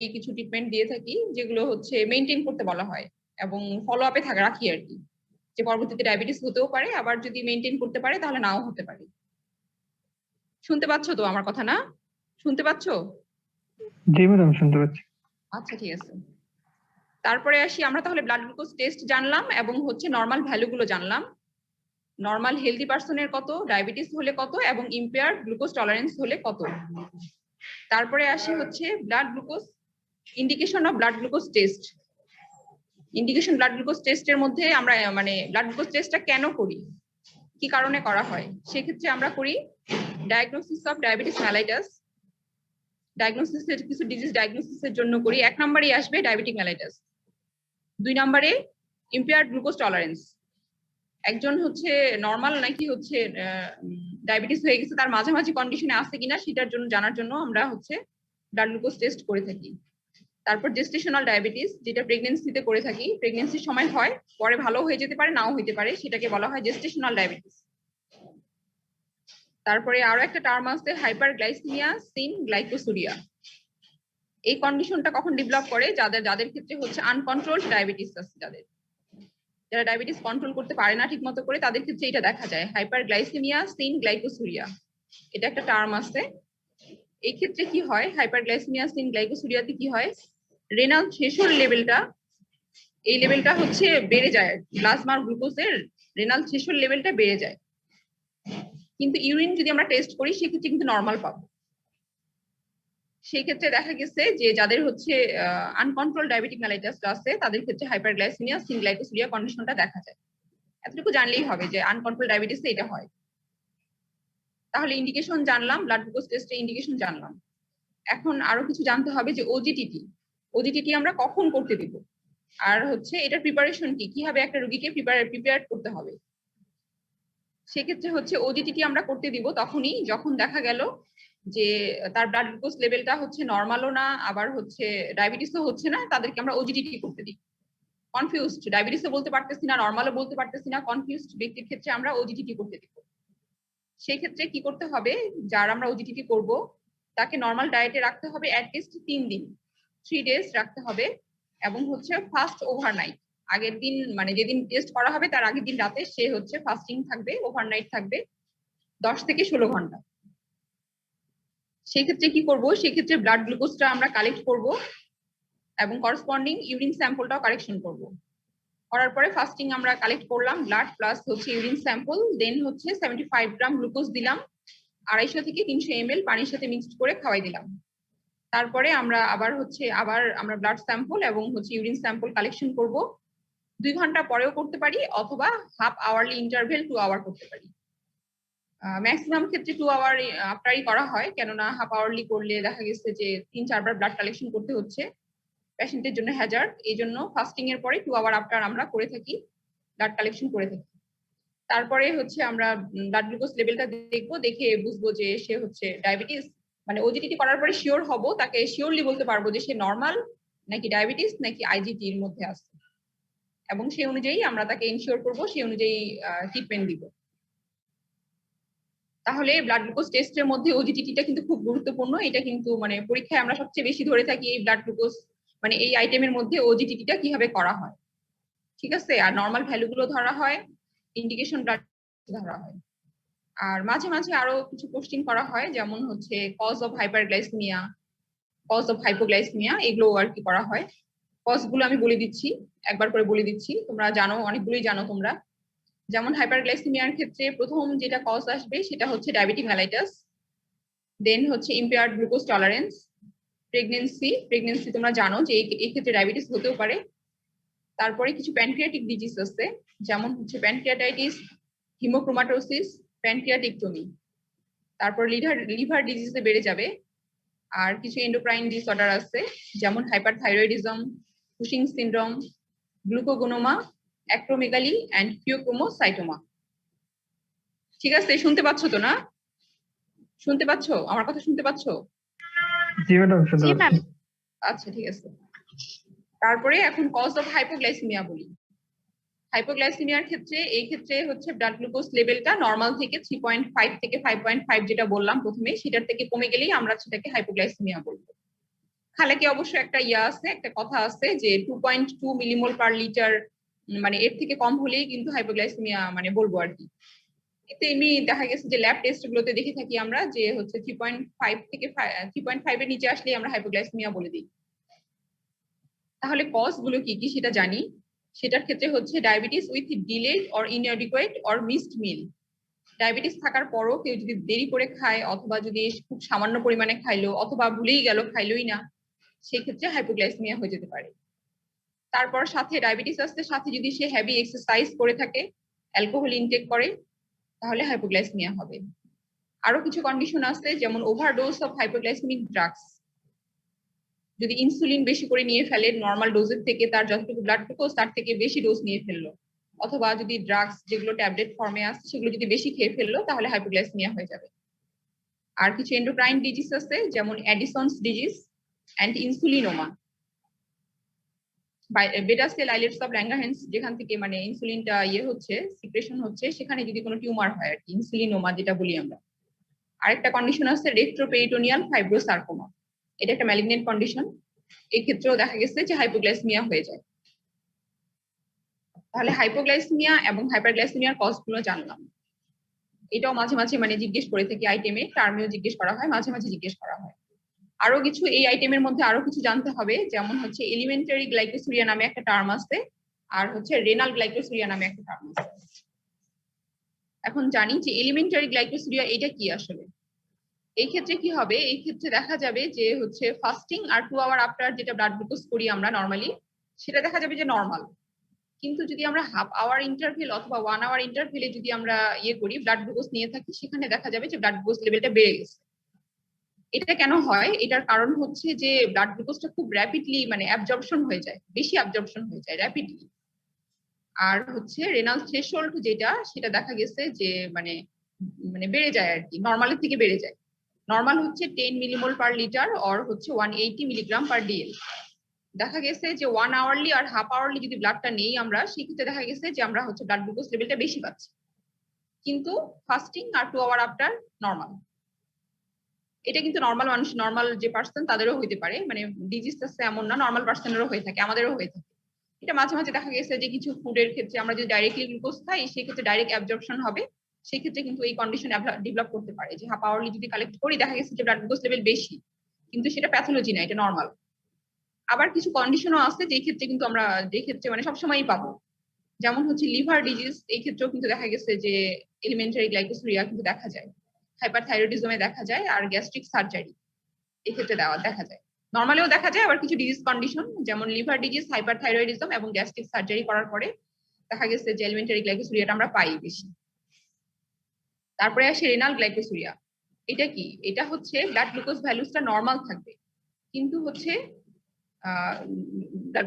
কিছু ট্রিটমেন্ট দিয়ে থাকি যেগুলো হচ্ছে মেইনটেইন করতে বলা হয় এবং ফলো আপে রাখি আর কি, যে পরবর্তীতে ডায়াবেটিস হতেও পারে, আবার যদি মেইনটেইন করতে পারে তাহলে নাও হতে পারে। শুনতে পাচ্ছ তো আমার কথা? না শুনতে পাচ্ছ? জি ম্যাডাম, শুনতে পাচ্ছি। আচ্ছা ঠিক আছে। তারপরে আসি আমরা তাহলে ব্লাড গ্লুকোজ টেস্ট জানলাম এবং হচ্ছে নর্মাল ভ্যালুগুলো জানলাম। নর্মাল হেলদি পারসনের কত, ডায়াবেটিস হলে কত এবং ইম্পেয়ার্ড গ্লুকোজ টলারেন্স হলে কত। তারপরে আসি হচ্ছে blood glucose indication of blood glucose test. Indication blood glucose টেস্টের মধ্যে আমরা মানে ব্লাড গ্লুকোজ টেস্টটা কেন করি, কি কারণে করা হয়, সেক্ষেত্রে আমরা করি ডায়াগনোসিস অফ ডায়াবেটিস মেলাইটাস। ডায়াগনোসিসের কিছু ডিজিজ ডায়াগনোসিসের জন্য করি। 1 নম্বরেই আসবে ডায়াবেটিক মেলাইটাস। 2 নম্বরে ইম্পেয়ার্ড গ্লুকোজ টলারেন্স। একজন হচ্ছে নরমাল নাকি হচ্ছে ডায়াবেটিস হয়ে গেছে, তার মাঝামাঝি কন্ডিশনে আছে কিনা সেটার জন্য জানার জন্য আমরা হচ্ছে ব্লাড গ্লুকোজ টেস্ট করে থাকি। তারপর জেস্টেশনাল ডায়াবেটিস, যেটা প্রেগন্যান্সিতে করে থাকি, প্রেগন্যান্সির সময় হয়, পরে ভালো হয়ে যেতে পারে নাও হতে পারে, সেটাকে বলা হয় জেস্টেশনাল ডায়াবেটিস। তারপরে আরো একটা টার্ম আছে হাইপারগ্লাইসেমিয়া সিন গ্লাইকোসুরিয়া। এই কন্ডিশনটা কখন ডেভেলপ করে, যাদের ক্ষেত্রে হচ্ছে আনকন্ট্রোলড ডায়াবেটিস আছে, যারা ডায়াবেটিস কন্ট্রোল করতে পারে না ঠিক মতো করে, তাদের ক্ষেত্রে এটা দেখা যায় হাইপারগ্লাইসেমিয়া সিন গ্লাইকোসুরিয়া, এটা একটা টার্ম আছে। এই ক্ষেত্রে কি হয়, হাইপারগ্লাইসেমিয়া সিন গ্লাইকোসুরিয়াতে কি হয়, রেনাল থ্রেশহোল্ড লেভেলটা, এই লেভেলটা হচ্ছে বেড়ে যায়, প্লাজমার গ্লুকোজের রেনাল থ্রেশহোল্ড লেভেলটা বেড়ে যায়। কিন্তু ইউরিন যদি আমরা টেস্ট করি সেক্ষেত্রে কিন্তু নর্মাল পাবো। সেই ক্ষেত্রে দেখা গেছে যে যাদের হচ্ছে আনকন্ট্রোল ডায়াবেটিক মেলাইটাস আছে, তাদের ক্ষেত্রে হাইপারগ্লাইসেমিয়া সিন গ্লাইকোসুরিয়া কন্ডিশনটা দেখা যায়। এতটুকু জানলেই হবে যে আনকন্ট্রোল ডায়াবেটিসে এটা হয়। তাহলে ইন্ডিকেশন জানলাম, ব্লাড গ্লুকোজ টেস্টের ইন্ডিকেশন জানলাম। এখন আরো কিছু জানতে হবে যে ওজিটিটি, ওজিটিটি আমরা কখন করতে দিব, আর হচ্ছে এটার প্রিপারেশন কি, কিভাবে একটা রোগীকে প্রিপেয়ার করতে হবে। সেক্ষেত্রে হচ্ছে ওজিটিটি আমরা করতে দিব তখনই যখন দেখা গেল যে তার ব্লাড গ্লুকোজ লেভেলটা হচ্ছে নর্মালও না, আবার হচ্ছে ডায়াবেটিসও হচ্ছে না, তাদেরকে আমরা ওজিটিটি করতে দিই। কনফিউজড, ডায়াবেটিসও বলতে পারতেছি না, নর্মালও বলতে পারতেছি না, কনফিউজড ব্যক্তির ক্ষেত্রে আমরা ওজিটিটি করতে দিব। সেই ক্ষেত্রে কি করতে হবে, যার আমরা ওজিটিটি করব তাকে নর্মাল ডায়েটে রাখতে হবে অ্যাটলিস্ট 3 দিন, 3 ডেজ রাখতে হবে, এবং হচ্ছে ফাস্ট ওভারনাইট, আগের দিন মানে যেদিন টেস্ট করা হবে তার আগের দিন রাতে সে হচ্ছে ফাস্টিং থাকবে, ওভারনাইট থাকবে 10 থেকে 16 ঘন্টা। সেক্ষেত্রে কি করব, সেক্ষেত্রে ব্লাড গ্লুকোজটা আমরা কালেক্ট করব এবং করসপন্ডিং ইউরিন স্যাম্পলটাও কালেকশন করব। করার পরে ফাস্টিং আমরা কালেক্ট করলাম ব্লাড প্লাস হচ্ছে ইউরিন স্যাম্পল, দেন হচ্ছে 75 গ্রাম গ্লুকোজ দিলাম, 250 থেকে 300 ml পানির সাথে মিক্সড করে খাওয়াই দিলাম। তারপরে আমরা আবার আমরা ব্লাড স্যাম্পল এবং হচ্ছে ইউরিন স্যাম্পল কালেকশন করব। 2 ঘন্টা পরেও করতে পারি অথবা হাফ আওয়ারলি ইন্টারভেল 2 আওয়ার করতে পারি। ম্যাক্সিমাম ক্ষেত্রে 2 আওয়ার আফটারই করা হয়, কেননা হাফ আওয়ারলি করলে দেখা গেছে যে 3-4 বার ব্লাড কালেকশন করতে হচ্ছে, পেশেন্টের জন্য হ্যাজার্ড। এই জন্য ফাস্টিং এর পরে 2 আওয়ার আফটার আমরা করে থাকি, ব্লাড কালেকশন করে থাকি। তারপরে হচ্ছে আমরা ব্লাড গ্লুকোজ লেভেলটা দেখবো, দেখে বুঝবো যে সে হচ্ছে ডায়াবেটিস, মানে ওজিটিটি করার পরে শিওর হব, তাকে শিওরলি বলতে পারবো যে সে নর্মাল নাকি ডায়াবেটিস নাকি আইজিটি এর মধ্যে আছে, এবং সেই অনুযায়ী আমরা তাকে ইনশিওর করব, সেই অনুযায়ী ট্রিটমেন্ট দিব। তাহলে ব্লাড গ্লুকোজ টেস্টের মধ্যে ওজিটিটা কিন্তু খুব গুরুত্বপূর্ণ। এটা কিন্তু মানে পরীক্ষায় আমরা সবচেয়ে বেশি ধরে থাকি এই ব্লাড গ্লুকোজ, মানে এই আইটেমের মধ্যে ওজিটিটা কিভাবে করা হয়, ঠিক আছে। আর নর্মাল ভ্যালুগুলো ধরা হয়, ইন্ডিকেশন ব্লাড ধরা হয়। আর মাঝে মাঝে আরো কিছু কোশ্চেন করা হয়, যেমন হচ্ছে cause of hyperglycaemia, cause of hypoglycaemia, এগুলো আর কি করা হয়। কজ গুলো আমি বলে দিচ্ছি, একবার করে বলে দিচ্ছি, তোমরা জানো, অনেকগুলোই জানো তোমরা। যেমন হাইপারগ্লাইসেমিয়ার ক্ষেত্রে প্রথম যেটা কজ আসবে সেটা হচ্ছে ডায়াবেটিক মেলাইটাস, দেন হচ্ছে ইম্পেয়ার্ড গ্লুকোজ টলারেন্স, প্রেগনেন্সি তোমরা জানো যে এই ক্ষেত্রে ডায়াবেটিস হতেও পারে। তারপরে কিছু প্যানক্রিয়াটিক ডিজিজ আছে, যেমন হচ্ছে প্যানক্রিয়াটাইটিস, হিমোক্রোমাটোসিস, প্যানক্রিয়াটিকটমি। তারপর লিভার ডিজিজে বেড়ে যাবে। আর কিছু এন্ডোক্রাইন ডিসঅর্ডার আছে, যেমন hyperthyroidism, Cushing syndrome, glucagonoma, acromegaly and phaeochromocytoma. ঠিক আছে, শুনতে পাচ্ছ তো? না শুনতে পাচ্ছ? আমার কথা শুনতে পাচ্ছ? জি ম্যাডাম, শুনতে পাচ্ছি। আচ্ছা ঠিক আছে। তারপরে এখন কজ অফ হাইপোগ্লাইসেমিয়া বলি। হাইপোগ্লাইসেমিয়ার ক্ষেত্রে এই ক্ষেত্রে হচ্ছে ব্লাড গ্লুকোজ লেভেলটা নর্মাল থেকে 3.5 থেকে 5.5 যেটা বললাম প্রথমে, সেটার থেকে কমে গেলেই আমরা সেটাকে হাইপোগ্লাইসেমিয়া বলবো। খালেকে অবশ্য একটা আছে, একটা কথা আছে যে 2.2 মিলিমোল পার লিটার, মানে এর থেকে কম হলেই কিন্তু হাইপোগ্লাইসেমিয়া মানে বলবো আর কি। এতে এমনি দেখা গেছে যে ল্যাব টেস্ট গুলোতে দেখে থাকি আমরা যে হচ্ছে 3.5 থেকে 3.5 এর নিচে আসলেই আমরা হাইপোগ্লাইসেমিয়া বলে দিই। তাহলে কজ গুলো কি কি সেটা জানি। সেটার ক্ষেত্রে হচ্ছে diabetes with delayed or inadequate or missed meal. Diabetes থাকার পরও কেউ যদি দেরি করে খায় অথবা যদি খুব সামান্য পরিমাণে খাইলো অথবা ভুলেই গেল খাইলোই না, সেই ক্ষেত্রে হাইপোগ্লাইসেমিয়া হয়ে যেতে পারে। তারপর সাথে ডায়াবেটিস আসতে সাথে যদি সে হেভি এক্সারসাইজ করে থাকে, অ্যালকোহল ইনটেক করে, তাহলে হাইপোগ্লাইসেমিয়া হবে। আরো কিছু কন্ডিশন আছে যেমন ওভারডোজ অফ হাইপোগ্লাইসেমিক ড্রাগস। যদি ইনসুলিন বেশি করে নিয়ে ফেলে নর্মাল ডোজের থেকে, তার যতটুকু ব্লাড গ্লুকোজ তার থেকে বেশি ডোজ নিয়ে ফেললো, অথবা যদি ড্রাগস যেগুলো ট্যাবলেট ফর্মে আছে সেগুলো যদি বেশি খেয়ে ফেললো, তাহলে হাইপোগ্লাইসেমিয়া হয়ে যাবে। আর কিছু এন্ডোক্রাইন ডিজিজ আছে যেমন অ্যাডিসনস ডিজিজ এন্ড ইনসুলিনোমা। বেটা সেল আইলেটস অফ ল্যাঙ্গারহ্যান্স, যেখান থেকে মানে ইনসুলিনটা হচ্ছে সিক্রেশন হচ্ছে, সেখানে যদি কোনো টিউমার হয় আর কি, ইনসুলিনোমা যেটা বলি আমরা। আরেকটা কন্ডিশন আছে রেট্রোপেরিটোনিয়াল ফাইব্রোসার্কোমা, এটা একটা ম্যালিগনেন্ট কন্ডিশন। এই ক্ষেত্রেও দেখা গেছে যে হাইপোগ্লাইসেমিয়া হয়ে যায়। তাহলে হাইপোগ্লাইসেমিয়া এবং হাইপারগ্লাইসেমিয়ার কজগুলো জানলাম। এটাও মাঝে মাঝে মানে জিজ্ঞেস করে থাকি আইটেমে, টার্মেও জিজ্ঞেস করা হয়, মাঝে মাঝে জিজ্ঞেস করা হয়। আরো কিছু এই আইটেমের মধ্যে আরো কিছু জানতে হবে, যেমন হচ্ছে এলিমেন্টারি গ্লাইকোসুরিয়া নামে একটা টার্ম আছে, আর হচ্ছে রেনাল গ্লাইকোসুরিয়া নামে একটা টার্ম আছে। এখন জানি যে এলিমেন্টারি গ্লাইকোসুরিয়া এটা কি আসলে। এই ক্ষেত্রে কি হবে, এই ক্ষেত্রে দেখা যাবে যে হচ্ছে ফাস্টিং আর 2 আওয়ার আফটার যেটা ব্লাড গ্লুকোজ করি আমরা নরমালি, সেটা দেখা যাবে যে নরমাল। কিন্তু যদি আমরা হাফ আওয়ার ইন্টারভেল অথবা 1 আওয়ার ইন্টারভেলে যদি আমরা করি ব্লাড গ্লুকোজ নিয়ে থাকি, সেখানে দেখা যাবে যে ব্লাড গ্লুকোজ লেভেলটা বেড়ে গেছে। এটা কেন হয়, এটার কারণ হচ্ছে যে ব্লাড গ্লুকোজটা খুব র্যাপিডলি মানে অ্যাবজর্পশন হয়ে যায়, বেশি অ্যাবজর্পশন হয়ে যায় র্যাপিডলি। আর হচ্ছে রেনাল থ্রেশহোল্ড যেটা, সেটা দেখা গেছে যে মানে মানে বেড়ে যায় আর কি, নরমালের থেকে বেড়ে যায়। নরমাল হচ্ছে 10 মিলিমোল পার লিটার অর হচ্ছে 180 মিলিগ্রাম পার ডিএল। দেখা গেছে যে 1 আওয়ারলি আর হাফ আওয়ারলি যদি ব্লাডটা নেই আমরা, সেক্ষেত্রে দেখা গেছে যে আমরা হচ্ছে ব্লাড গ্লুকোজ লেভেলটা বেশি পাচ্ছি, কিন্তু ফাস্টিং আর 2 আওয়ার আফটার নরমাল। এটা কিন্তু নরমাল মানুষ, নরমাল যে পার্সন তাদেরও হইতে পারে, মানে ডিজিজ আছে এমন না, নরমাল পার্সনেরও হয়ে থাকে, আমাদেরও হয়ে থাকে। এটা মাঝে মাঝে দেখা গেছে যে কিছু ফুডের ক্ষেত্রে আমরা যদি ডাইরেক্টলি গ্লুকোজ খাই, সেক্ষেত্রে ডাইরেক্ট অ্যাবজর্পশন হবে, সেক্ষেত্রে কিন্তু এই কন্ডিশন ডেভেলপ করতে পারে যে হাফ আওয়ারলি যদি কালেক্ট করি দেখা গেছে যে ব্লাড গ্লুকোজ লেভেল বেশি, কিন্তু সেটা প্যাথোলজি না, এটা নরমাল। আবার কিছু কন্ডিশনও আছে যে ক্ষেত্রে কিন্তু আমরা, যে ক্ষেত্রে মানে সবসময়ই পাবো, যেমন হচ্ছে লিভার ডিজিজ। এই ক্ষেত্রেও কিন্তু দেখা গেছে যে এলিমেন্টারি গ্লাইকোসুরিয়া কিন্তু দেখা যায়, হাইপারথাইরয়েডিজমে দেখা যায়, আর গ্যাস্ট্রিক সার্জারি এই ক্ষেত্রে দেখা যায়। নরমালেও দেখা যায়, আবার কিছু ডিজিজ কন্ডিশন যেমন লিভার ডিজিজ, হাইপারথাইরয়েডিজম এবং গ্যাস্ট্রিক সার্জারি করার পরে দেখা গেছে যে এলিমেন্টারি গ্লাইকোসুরিয়াটা আমরা পাই বেশি। তারপরে আসে রেনাল গ্লাইকোসুরিয়া। এটা কি, এটা হচ্ছে ব্লাড গ্লুকোজ ভ্যালুসটা নরমাল থাকবে, কিন্তু হচ্ছে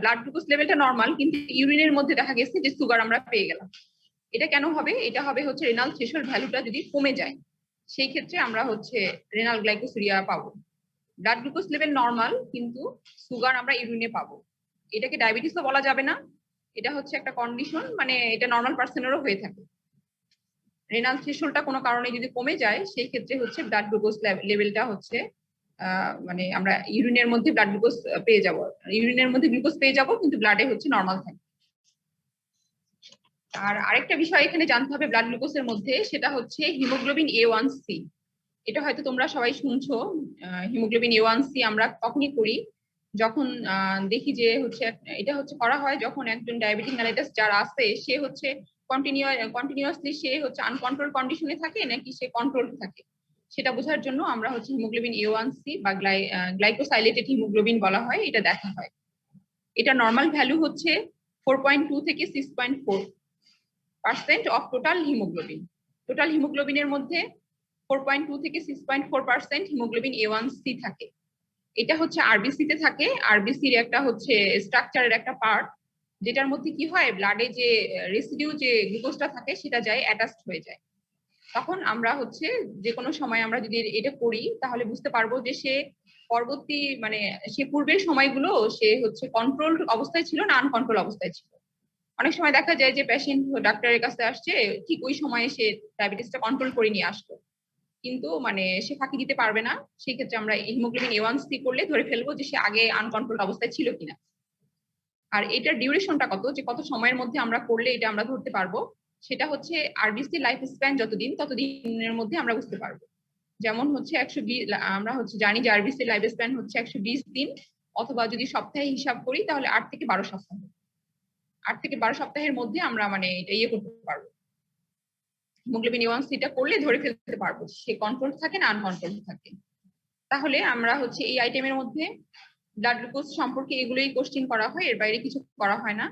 ব্লাড গ্লুকোজ লেভেলটা নরমাল, কিন্তু ইউরিনের মধ্যে দেখা গেছে যে সুগার আমরা পেয়ে গেলাম। এটা কেন হবে, এটা হবে হচ্ছে রেনাল থ্রেশহোল্ড ভ্যালুটা যদি কমে যায়, সেই ক্ষেত্রে আমরা হচ্ছে রেনাল গ্লাইকোসুরিয়া পাবো। ব্লাড গ্লুকোজ লেভেল নরমাল, কিন্তু সুগার আমরা ইউরিনে পাবো। এটাকে ডায়াবেটিসও বলা যাবে না, এটা হচ্ছে একটা কন্ডিশন, মানে এটা নরমাল পার্সনেরও হয়ে থাকে। রেনাল থ্রেশহোল্ডটা কোনো কারণে যদি কমে যায়, সেই ক্ষেত্রে হচ্ছে ব্লাড গ্লুকোজ লেভেলটা হচ্ছে মানে আমরা ইউরিনের মধ্যে ব্লাড গ্লুকোজ পেয়ে যাব, ইউরিনের মধ্যে গ্লুকোজ পেয়ে যাব, কিন্তু ব্লাডে হচ্ছে নরমাল থাকে। আর আরেকটা বিষয় এখানে জানতে হবে ব্লাড গ্লুকোজের মধ্যে, সেটা হচ্ছে হিমোগ্লোবিন A1C। এটা হয়তো তোমরা সবাই শুনছো। হিমোগ্লোবিন A1C আমরা কখনই করি যখন দেখি যে হচ্ছে, এটা হচ্ছে করা হয় যখন একজন ডায়াবেটিক মেলাইটাস যার আছে, সে হচ্ছে কন্টিনিউয়াসলি সে হচ্ছে আনকন্ট্রোল কন্ডিশনে থাকে নাকি সে কন্ট্রোল থাকে, সেটা বোঝার জন্য আমরা হচ্ছে হিমোগ্লোবিন A1C বা গ্লাইকোসাইলেটেড হিমোগ্লোবিন বলা হয়, এটা দেখা হয়। এটা নরমাল ভ্যালু হচ্ছে 4.2 থেকে 6.4% অফ টোটাল হিমোগ্লোবিন। টোটাল হিমোগ্লোবিনের মধ্যে 4.2 থেকে 6.4% হিমোগ্লোবিন A1C থাকে। এটা হচ্ছে আরবিসি তে থাকে। আরবিসির একটা হচ্ছে স্ট্রাকচারের একটা পার্ট, যেটার মধ্যে কি হয়, ব্লাডে যে রেসিডিউ যে গ্লুকোজটা থাকে সেটা যায় অ্যাটাচড হয়ে যায়। তখন আমরা হচ্ছে যে কোনো সময় আমরা যদি এটা করি, তাহলে বুঝতে পারবো যে সে পরবর্তী মানে সে পূর্বের সময়গুলো সে হচ্ছে কন্ট্রোল অবস্থায় ছিল না আনকন্ট্রোল অবস্থায় ছিল। অনেক সময় দেখা যায় যে পেশেন্ট ডাক্তারের কাছে আসছে, ঠিক ওই সময়ে সে ডায়াবেটিসটা কন্ট্রোল করে নিয়ে আসলো, কিন্তু মানে সে ফাঁকি দিতে পারবে না, সেই ক্ষেত্রে আমরা হিমোগ্লোবিন A1C করলে ধরে ফেলবো যে সে আগে আনকন্ট্রোল অবস্থায় ছিল কিনা। আর এটার ডিউরেশনটা কত, যে কত সময়ের মধ্যে আমরা করলে এটা আমরা ধরতে পারবো, সেটা হচ্ছে আরবিসি লাইফ স্প্যান যতদিন ততদিনের মধ্যে আমরা বুঝতে পারবো। যেমন হচ্ছে 120, আমরা হচ্ছে জানি যে আরবিসি লাইফ স্প্যান হচ্ছে 120 দিন, অথবা যদি সপ্তাহে হিসাব করি তাহলে 8 থেকে 12 সপ্তাহ। 8 থেকে 12 সপ্তাহের মধ্যে আমরা মানে এটা ইয়ে করতে পারবো, হিমোগ্লোবিন A1C টা করলে ধরে ফেলতে পারবো সে কন্ট্রোল থাকে না আনকন্ট্রোল থাকে। তাহলে আমরা হচ্ছে এই আইটেমের মধ্যে ব্লাড গ্লুকোজ সম্পর্কে এগুলোই কোশ্চেন করা হয়, এর বাইরে কিছু করা হয় না।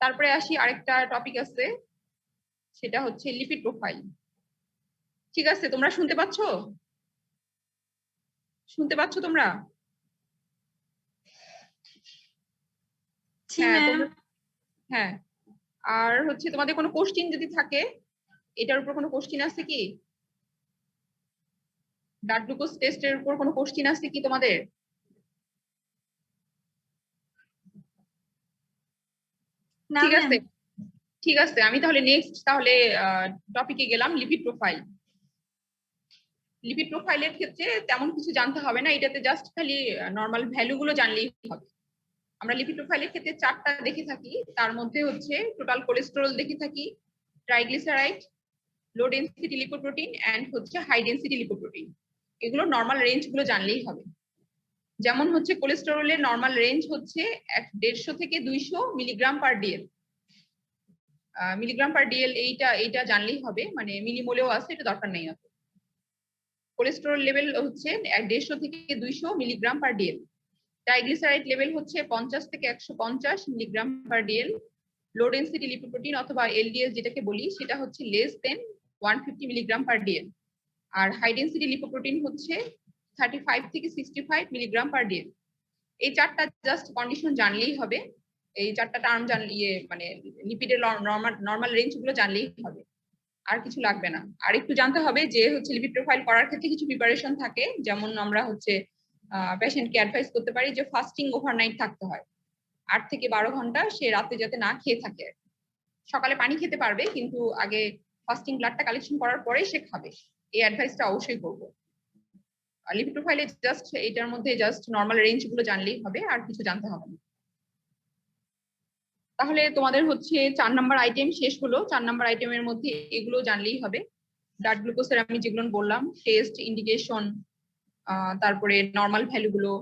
তারপরে আসি আরেকটা টপিক আছে, সেটা হচ্ছে লিপিড প্রোফাইল। ঠিক আছে, তোমরা শুনতে পাচ্ছ? শুনতে পাচ্ছ তোমরা? হ্যাঁ, আর হচ্ছে তোমাদের কোনো কোশ্চেন যদি থাকে, এটার উপর কোনো কোশ্চেন আছে কি? ব্লাড গ্লুকোজ টেস্টের উপর কোনো কোশ্চেন আছে কি তোমাদের? ঠিক আছে, ঠিক আছে, আমি তাহলে নেক্সট তাহলে টপিকে গেলাম, লিপিড প্রোফাইল। লিপিড প্রোফাইলের ক্ষেত্রে তেমন কিছু জানতে হবে না, এটাতে জাস্ট খালি নর্মাল ভ্যালু গুলো জানলেই হবে। আমরা লিপিড প্রোফাইলের ক্ষেত্রে 4টা দেখে থাকি, তার মধ্যে হচ্ছে টোটাল কোলেস্টেরল দেখে থাকি, triglyceride, low density lipoprotein and হচ্ছে হাই ডেনসিটি লিপোপ্রোটিন। এগুলো নর্মাল রেঞ্জ গুলো জানলেই হবে। যেমন হচ্ছে কোলেস্টেরলের নর্মাল রেঞ্জ হচ্ছে 150 থেকে 200 milligram per DL. Milligram per DL এইটা জানলেই হবে, মানে মিলিমোলেও আছে, এটা দরকার নেই। কোলেস্টেরল লেভেল হচ্ছে 150 থেকে 200 milligram per dL. Triglyceride level হচ্ছে 50 থেকে 150 milligram per dL. Low density lipoprotein অথবা এলডিএল যেটাকে বলি, সেটা হচ্ছে less than 150 milligram per dL. আর হাই ডেনসিটি লিপোপ্রোটিন হচ্ছে 35 থেকে 65 মিলিগ্রাম পার ডিএল। এই 4টা জাস্ট কন্ডিশন জানলেই হবে, এই 4টা টার্ম জানলে মানে লিপিডের নর্মাল রেঞ্জ গুলো জানলেই হবে, আর কিছু লাগবে না। আর একটু জানতে হবে যে হচ্ছে লিপিড প্রোফাইল করার ক্ষেত্রে কিছু প্রিপারেশন থাকে, যেমন আমরা হচ্ছে পেশেন্টকে অ্যাডভাইস করতে পারি যে ফাস্টিং ওভারনাইট থাকতে হয়, 8 থেকে 12 ঘন্টা সে রাতে যাতে না খেয়ে থাকে। সকালে পানি খেতে পারবে, কিন্তু আগে ফাস্টিং ব্লাডটা কালেকশন করার পরে সে খাবে, এই অ্যাডভাইসটা অবশ্যই করবো। লিপিড প্রোফাইলে জাস্ট এটার মধ্যে জাস্ট নর্মাল রেঞ্জ গুলো জানলেই হবে, আর কিছু জানতে হবে না। তাহলে তোমাদের হচ্ছে 4 নাম্বার আইটেম শেষ হলো। 4 নাম্বার আইটেমের মধ্যে এগুলো জানলেই হবে। ব্লাড গ্লুকোজের আমি যেগুলো বললাম, টেস্ট, ইন্ডিকেশন, তারপরে নর্মাল ভ্যালু গুলো,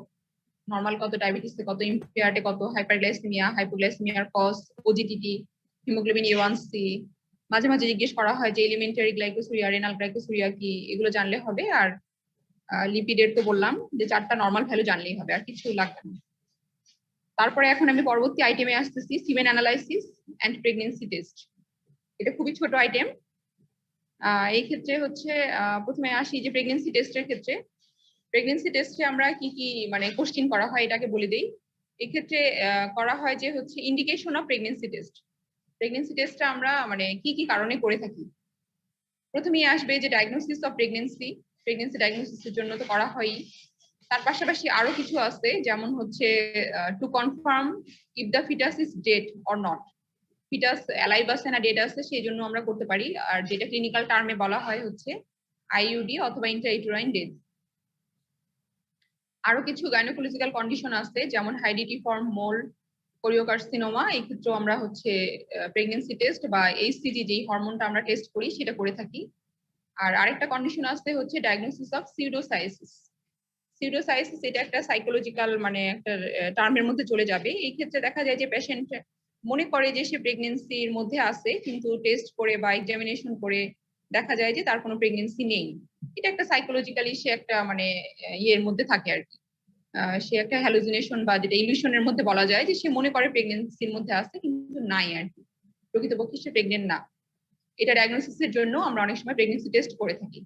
নর্মাল কত, ডায়াবেটিসে কত, ইম্পেয়ার্ডে কত, হাইপারগ্লাইসেমিয়া, হাইপোগ্লাইসেমিয়ার কজ, ওজিটিটি, হিমোগ্লোবিন A1C। মাঝে মাঝে জিজ্ঞেস করা হয় যে এলিমেন্টারি গ্লাইকোসুরিয়া, রেনাল গ্লাইকোসুরিয়া কি, এগুলো জানলে হবে। আর লিপিডের তো বললাম যে 4টা নর্মাল ভ্যালু জানলেই হবে, আর কিছু লাগবে না। তারপরে এখন আমি পরবর্তী আইটেমে আসতেছি, সিমেন অ্যানালাইসিস এন্ড প্রেগন্যান্সি টেস্ট। এটা খুবই ছোট আইটেম। এই ক্ষেত্রে হচ্ছে প্রথমে আসি যে প্রেগন্যান্সি টেস্টের ক্ষেত্রে। প্রেগন্যান্সি টেস্টে আমরা কি কি মানে কোশ্চেন করা হয় এটাকে বলে দেই। এই ক্ষেত্রে করা হয় যে হচ্ছে indication of pregnancy test. Pregnancy টেস্টটা আমরা মানে কি কি কারণে করে থাকি। প্রথমেই আসবে যে ডায়াগনোসিস অফ প্রেগন্যান্সি। প্রেগন্যান্সি ডায়াগনোসিসের জন্য তো করা হয়ই, তার পাশাপাশি আরো কিছু আছে, যেমন হচ্ছে to confirm if the foetus is dead or not. Foetus alive আছে না ডেড আছে, সেই জন্য আমরা করতে পারি। আর যেটা ক্লিনিক্যাল টার্মে বলা হয় হচ্ছে আইইউডি অথবা ইন্ট্রাইউটেরাইন ডেথ। আরো কিছু গাইনোকোলজিক্যাল কন্ডিশন আছে, যেমন হাইডিটিফর্ম মোল, কোরিওকার্সিনোমা। এই ক্ষেত্রেও আমরা হচ্ছে প্রেগন্যান্সি টেস্ট বা এইচসিজি যেই হরমোনটা আমরা টেস্ট করি সেটা করে থাকি। আর আরেকটা কন্ডিশন আছে হচ্ছে ডায়াগনোসিস অফ সিউডোসাইসিস। সিউডোসাইসিস এটা একটা সাইকোলজিক্যাল মানে একটা টার্মের মধ্যে চলে যাবে। এই ক্ষেত্রে দেখা যায় যে পেশেন্ট মনে করে যে সে প্রেগন্যান্সির মধ্যে আছে, কিন্তু টেস্ট করে বা এক্সামিনেশন করে দেখা যায় যে তার কোনো প্রেগন্যান্সি নেই। এটা একটা সাইকোলজিক্যালি সে একটা মানে ইয়ের মধ্যে থাকে আর কি, সে একটা হ্যালুসিনেশন বা যেটা ইলিউশনের মধ্যে বলা যায়, যে সে মনে করে প্রেগন্যান্সির মধ্যে আছে কিন্তু নাই আর কি, প্রকৃতপক্ষে সে প্রেগনেন্ট না। এটা ডায়াগনোসিসের জন্য আমরা অনেক সময় প্রেগন্যান্সি টেস্ট করে থাকি।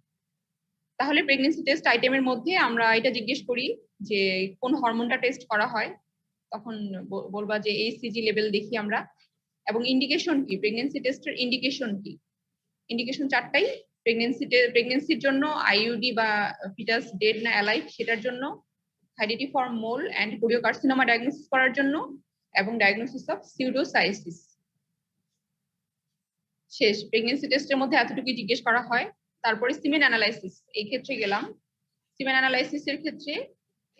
তাহলে প্রেগন্যান্সি টেস্ট আইটেমের মধ্যে আমরা এটা জিজ্ঞেস করি যে কোন হরমোনটা টেস্ট করা হয়, তখন বলবা যে এইচসিজি লেভেল দেখি আমরা। এবং ইন্ডিকেশন কি, প্রেগন্যান্সি টেস্টের ইন্ডিকেশন কি? ইন্ডিকেশন 4টাই। প্রেগন্যান্সির জন্য, আইইউডি বা ফিটাস ডেড না অ্যালাইভ সেটার জন্য, হাইডিটিফর্ম মোল এন্ড কোরিওকার্সিনোমা ডায়াগনোসিস করার জন্য, এবং ডায়াগনোসিস অফ সিউডোসাইসিস। শেষ। প্রেগন্যান্সি টেস্টের মধ্যে এতটুকুই জিজ্ঞেস করা হয়। তারপরে সিমেন অ্যানালাইসিস, এই ক্ষেত্রে গেলাম। সিমেন অ্যানালাইসিস এর ক্ষেত্রে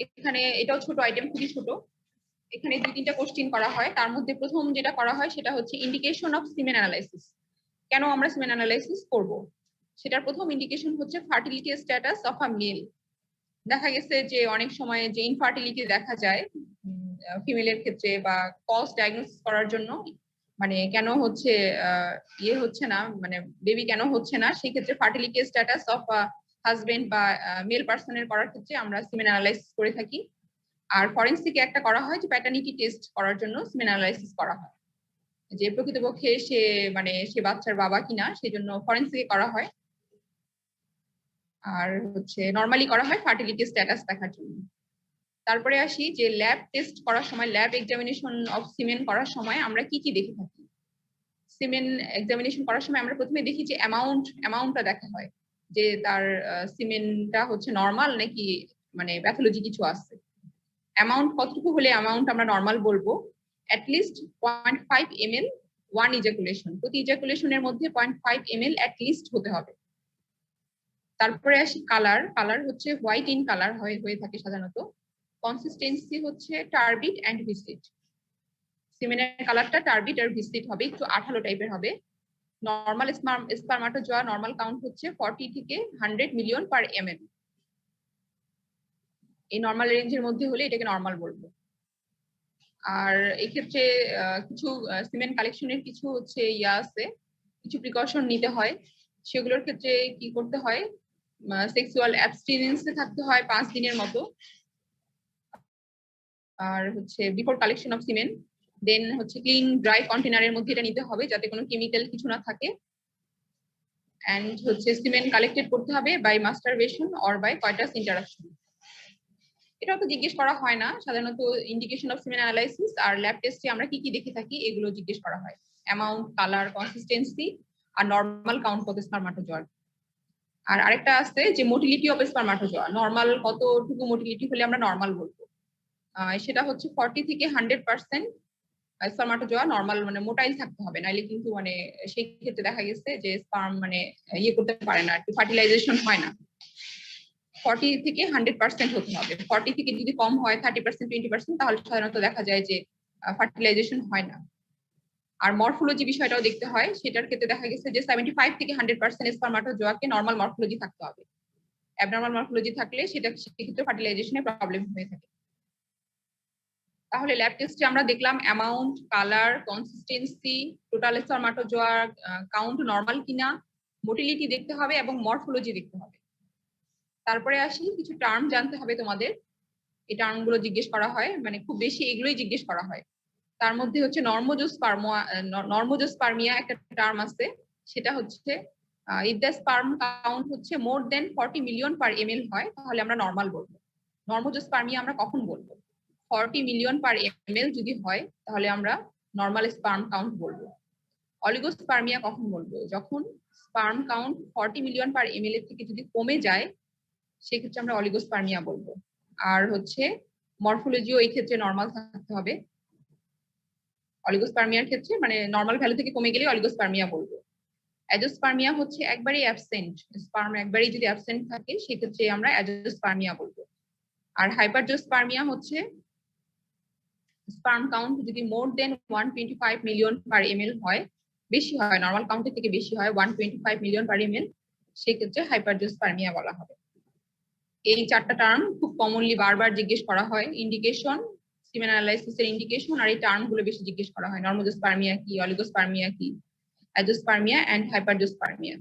এখানে এটাও ছোট আইটেম, খুবই ছোট। এখানে 2-3টা কোশ্চেন করা হয়, তার মধ্যে প্রথম যেটা করা হয় সেটা হচ্ছে ইন্ডিকেশন অফ সিমেন অ্যানালাইসিস। কেন আমরা সিমেন অ্যানালাইসিস করব, সেটার প্রথম ইন্ডিকেশন হচ্ছে fertility status of a male. দেখা গেছে যে অনেক সময় যে ইনফার্টিলিটি দেখা যায় ফিমেলের ক্ষেত্রে, বা কজ ডায়াগনোসিস করার জন্য, মানে কেন হচ্ছে ইয়ে হচ্ছে না, মানে বেবি কেন হচ্ছে না, সেই ক্ষেত্রে ফার্টিলিটি স্ট্যাটাস অফ হাজবেন্ড বা মেল পার্সনের করার ক্ষেত্রে আমরা সিমেন অ্যানালাইসিস করে থাকি। আর ফরেনসিকে একটা করা হয় যে প্যাটার্নিটি টেস্ট করার জন্য সিমেন অ্যানালাইসিস করা হয়, যে প্রকৃতপক্ষে সে মানে সে বাচ্চার বাবা কিনা, সেজন্য ফরেনসিকে করা হয়। আর হচ্ছে নরমালি করা হয় ফার্টিলিটি স্ট্যাটাস দেখার জন্য। তারপরে আসি যে ল্যাব টেস্ট করার সময়, ল্যাব এক্সামিনেশন অফ সিমেন করার সময় আমরা কি কি দেখে থাকি। সিমেন এক্সামিনেশন করার সময় আমরা প্রথমে দেখি যে অ্যামাউন্টটা দেখা হয়, যে তার সিমেনটা হচ্ছে নরমাল নাকি মানে প্যাথোলজি কিছু আছে। অ্যামাউন্ট কতটুকু হলে অ্যামাউন্ট আমরা নরমাল বলবো, অ্যাটলিস্ট 0.5 ml ওয়ান ইজাকুলেশন, প্রতি ইজাকুলেশনের মধ্যে 0.5 ml অ্যাটলিস্ট হতে হবে। তারপরে আসি কালার। কালার হচ্ছে হোয়াইট ইন কালার হয়ে থাকে সাধারণত। কনসিস্টেন্সি হচ্ছে টার্বিড এন্ড ভিসিড। সিমেনের কালারটা টার্বিড আর ভিসিড হবে, একটু আঠালো টাইপের হবে। নরমাল স্পারমাটোজোয়া নরমাল কাউন্ট হচ্ছে 40 থেকে 100 মিলিয়ন পার ml। এই নরমাল রেঞ্জের মধ্যে হলে এটাকে নরমাল বলবো। আর এই ক্ষেত্রে কিছু সিমেন কালেকশনের কিছু হচ্ছে ইয়া আছে, কিছু প্রিকশন নিতে হয়। সেগুলোর ক্ষেত্রে কি করতে হয়, সেক্সুয়াল অ্যাবস্টিনেন্সে থাকতে হয় 5 দিনের মতো। আর হচ্ছে বিফোর কালেকশন অফ সিমেন, দেন হচ্ছে ক্লিন ড্রাই কন্টেনারের মধ্যে এটা নিতে হবে যাতে কোনো কেমিক্যাল কিছু না থাকে। এন্ড হচ্ছে সিমেন কালেক্টেড করতে হবে by masturbation or by coitus interaction. এটাও তো জিজ্ঞেস করা হয় না সাধারণত। ইন্ডিকেশন অফ সিমেন অ্যানালাইসিস আর ল্যাব টেস্টে আমরা কি কি দেখে থাকি এগুলো জিজ্ঞেস করা হয়, অ্যামাউন্ট, কালার, কনসিস্টেন্সি আর নরমাল কাউন্ট কত স্পারমাটোজোয়ার। আর আরেকটা আছে যে মোটিলিটি অফ স্পারমাটোজোয়া, নরমাল কতটুকু মোটিলিটি হলে আমরা নরমাল বলবো। সেটা হচ্ছে 40 থেকে 100% স্পারমাটোজোয়া নরমাল, মানে মোটাইল থাকতে হবে, নাইলে কিন্তু মানে সেই ক্ষেত্রে দেখা গেছে যে স্পার্ম মানে ইয়ে করতে পারে না, ফার্টিলাইজেশন হয় না। 40 থেকে 100% হতে হবে। 40 থেকে যদি কম হয় 30%, 20%, তাহলে সাধারণত দেখা যায় যে ফার্টিলাইজেশন হয় না। আর মরফোলজি বিষয়টাও দেখতে হয়, সেটার ক্ষেত্রে দেখা গেছে যে 75 থেকে 100% স্পারমাটোজোয়াকে নরমাল মরফোলজি থাকতে হবে। অ্যাবনরমাল মরফোলজি থাকলে সেটা সেক্ষেত্রে ফার্টিলাইজেশনের প্রবলেম হয়ে থাকে। তাহলে ল্যাব টেস্টে আমরা দেখলাম amount, colour, consistency, total spermatozoa count normal কিনা, মোটিলিটি দেখতে হবে এবং মরফোলজি দেখতে হবে। তারপরে আসি কিছু টার্ম জানতে হবে তোমাদের। এই টার্মগুলো জিজ্ঞেস করা হয়, মানে খুব বেশি এগুলোই জিজ্ঞেস করা হয়। তার মধ্যে হচ্ছে নর্মোজোস্পার্মিয়া একটা টার্ম আছে, সেটা হচ্ছে ইফ দ্য স্পার্ম কাউন্ট হচ্ছে মোর দেন 40 মিলিয়ন পার ml হয় তাহলে আমরা নরমাল বলবো। নর্মোজোস্পার্মিয়া আমরা কখন বলবো, 40 মিলিয়ন পার ml যদি হয় তাহলে আমরা নরমাল স্পার্ম কাউন্ট বলবো। অলিগোস্পার্মিয়া কখন বলবো, যখন স্পার্ম কাউন্ট 40 মিলিয়ন পার ml এর থেকে যদি কমে যায় সেক্ষেত্রে আমরা অলিগোস্পার্মিয়া বলবো। আর হচ্ছে মরফোলজিও এই ক্ষেত্রে নরমাল থাকতে হবে। অলিগোস্পার্মিয়ার ক্ষেত্রে মানে নরমাল ভ্যালু থেকে কমে গেলে অলিগোস্পার্মিয়া বলবো। অ্যাজোস্পার্মিয়া হচ্ছে একবারেই অ্যাবসেন্ট, স্পার্ম একবারেই যদি অ্যাবসেন্ট থাকে সেক্ষেত্রে আমরা অ্যাজোস্পার্মিয়া বলবো। আর হাইপারজোস্পার্মিয়া হচ্ছে স্পার্ম কাউন্ট যদি মোর দেন 125 মিলিয়ন পার ml হয়, বেশি হয়, নরমাল কাউন্টের থেকে বেশি হয় 125 মিলিয়ন পার ml, সেক্ষেত্রে হাইপারজোস্পার্মিয়া বলা হবে। এই 4টা টার্ম খুব কমনলি বারবার জিজ্ঞেস করা হয়। ইন্ডিকেশন, সিমেন অ্যানালাইসিসের ইন্ডিকেশন আর এই টার্মগুলো বেশি জিজ্ঞেস করা হয়। নর্মোজোস্পার্মিয়া কি, অলিগোস্পার্মিয়া কি, অ্যাজোস্পার্মিয়া এন্ড হাইপারজোস্পার্মিয়া,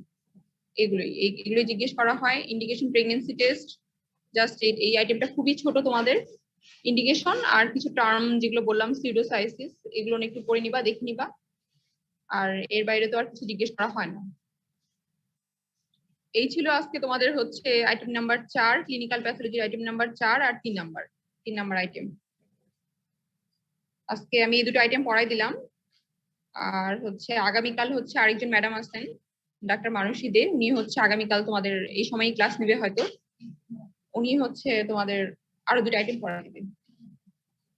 এগুলোই জিজ্ঞেস করা হয়। ইন্ডিকেশন, প্রেগন্যান্সি টেস্ট, জাস্ট এই আইটেমটা খুবই ছোট তোমাদের। ইন্ডিকেশন আর কিছু টার্ম যেগুলো বললাম সিউডোসাইসিস, এগুলো একটু পড়ে নিবা, দেখে নিবা। আর এর বাইরে তো আর কিছু জিজ্ঞেস করা হয় না। এই ছিল আজকে তোমাদের হচ্ছে আইটেম নাম্বার 4, ক্লিনিক্যাল প্যাথোলজির আইটেম নাম্বার 4 আর 3 নাম্বার আইটেম। আজকে আমি এই দুটো আইটেম পড়াই দিলাম। আর হচ্ছে আগামীকাল হচ্ছে আরেকজন ম্যাডাম আছেন, ডাক্তার মানসী দে, উনি হচ্ছে আগামীকাল তোমাদের এই সময়ই ক্লাস নেবে হয়তো। উনি হচ্ছে তোমাদের আরো দুটো আইটেম পড়া দেবেন।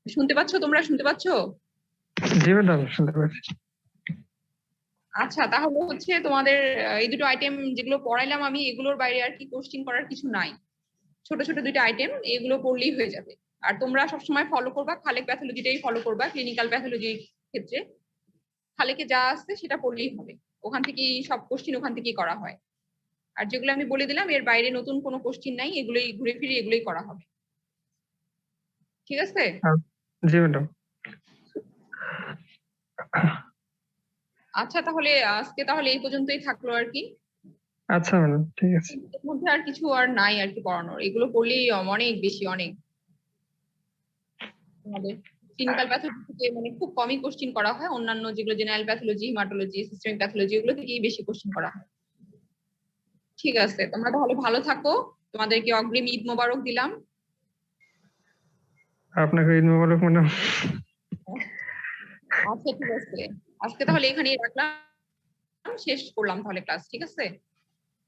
শুনতে পাচ্ছ তোমরা, শুনতে পাচ্ছ? জি ম্যাডাম শুনতে পাচ্ছি। আচ্ছা তাহলে হচ্ছে তোমাদের এই দুটো আইটেম যেগুলো পড়াইলাম আমি এগুলোর বাইরে আর কি কোশ্চিন করার কিছু নাই। ছোট ছোট দুইটা আইটেম এগুলো পড়লেই হয়ে যাবে। আর তোমরা সবসময় ফলো করবা খালেক প্যাথোলজিটাই ফলো করবা, ক্লিনিক্যাল প্যাথোলজির ক্ষেত্রে খালেকে যা আসছে সেটা পড়লেই হবে। ওখান থেকেই সব কোশ্চিন ওখান থেকেই করা হয়। আর যেগুলো আমি বলে দিলাম এর বাইরে নতুন কোনো কোশ্চিন নাই, এগুলোই ঘুরে ফিরে এগুলোই করা হবে। ঠিক আছে? জি ম্যাডাম। আচ্ছা তাহলে আজকে তাহলে এই পর্যন্তই থাকলো আর কি। আচ্ছা ম্যাডাম, ঠিক আছে। এর মধ্যে আর কিছু আর নাই আর কি পড়ানোর, এগুলো পড়লেই অনেক বেশি অনেক আমাদের ক্লিনিক্যাল প্যাথোলজি থেকে মানে খুব কমই কোশ্চিন করা হয়, অন্যান্য যেগুলো general pathology, haematology, systemic pathology ওগুলো থেকেই বেশি কোশ্চিন করা হয়। ঠিক আছে, তোমরা তাহলে ভালো থাকো, তোমাদেরকে অগ্রিম ঈদ মোবারক দিলাম। আপনাকে ঈদ মোবারক ম্যাডাম। আচ্ছা ঠিক আছে, আজকে তাহলে এখানেই রাখলাম, শেষ করলাম তাহলে ক্লাস। ঠিক আছে?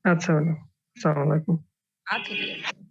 আচ্ছা ম্যাডাম, আসসালামু আলাইকুম। আচ্ছা ঠিক আছে।